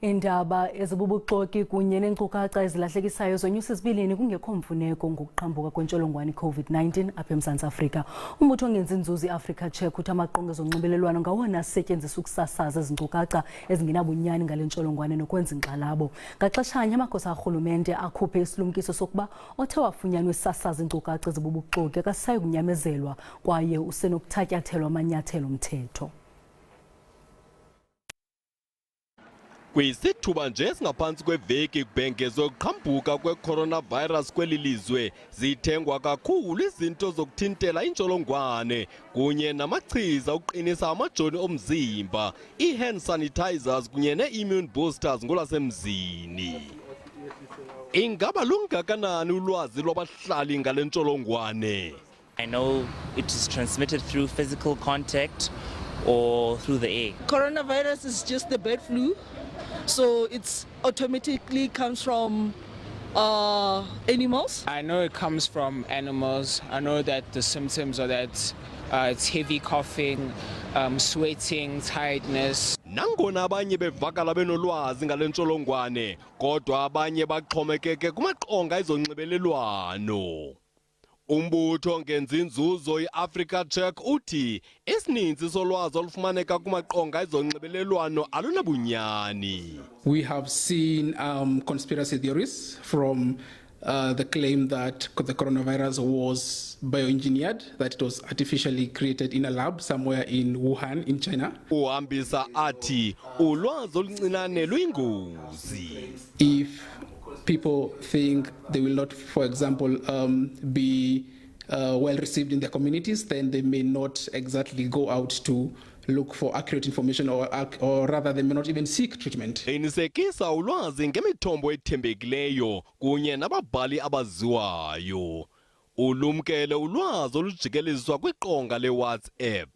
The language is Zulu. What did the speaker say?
Iindaba, ezibubuxoki kunye neenkcukacha ezilahlekisayo zonyusa izibilini kungekho-mfuneko ngokuqhambuka kwentsholongwane COVID-19 apha eMzantsi Afrika. Umbutho ongenzi nzuzo iAfrica uthi amaqonga ezonxibelelwano ngawona asetyenziswa ukusasaza ezinkcukacha ezingenabunyani ngalentsholongwane nokwenza inkxalabo. Ngaxeshanye amagosa karhulumente akhuphe isilumkiso sokuba othe wafunyanwa esasaza iinkcukacha ezibubuxoki akasayi kunyamezelwa kwaye usenokuthatyathelwa amanyathelo omthetho. Kwisithuba nje singaphantsi kweveki kubhengezwe ukuqhambuka kwe-coronavirus kweli lizwe, zithengwa kakhulu izinto zokuthintela intsholongwane kunye namachiza okuqinisa amajoni omzimba, ii-hand sanitizers kunye nee-immune boosters ngolwasemzini. Ingaba lungakanani ulwazi lwabahlali ngale ntsholongwane? I know it is transmitted through physical contact or through the air. Coronavirus is just the bird flu. So it's automatically comes from animals. I know it comes from animals. I know that the symptoms are that it's heavy coughing, sweating, tiredness. Nangona abanye bevakala benolwazi ngale ntsholongwane, kodwa abanye baxhomekeke kumaqonga ezonxibelelwano. Umbutho ongenzi nzuzo iAfrica uthi isininzi solwazi olufumaneka kumaqonga ezonxibelelwano alunabunyani. We have seen conspiracy theories from the claim that the coronavirus was bioengineered, that it was artificially created in a lab somewhere in Wuhan in China. Uhambisa athi ulwazi oluncinane luyingozi. If people think they will not, for example, be well received in their communities, then they may not exactly go out to look for accurate information, or rather they may not even seek treatment. Qinisekisa ulwazi ngemithombo ethembekileyo kunye nababhali abaziwayo. Ulumkele ulwazi olujikeleziswa kwiqonga leWhatsApp.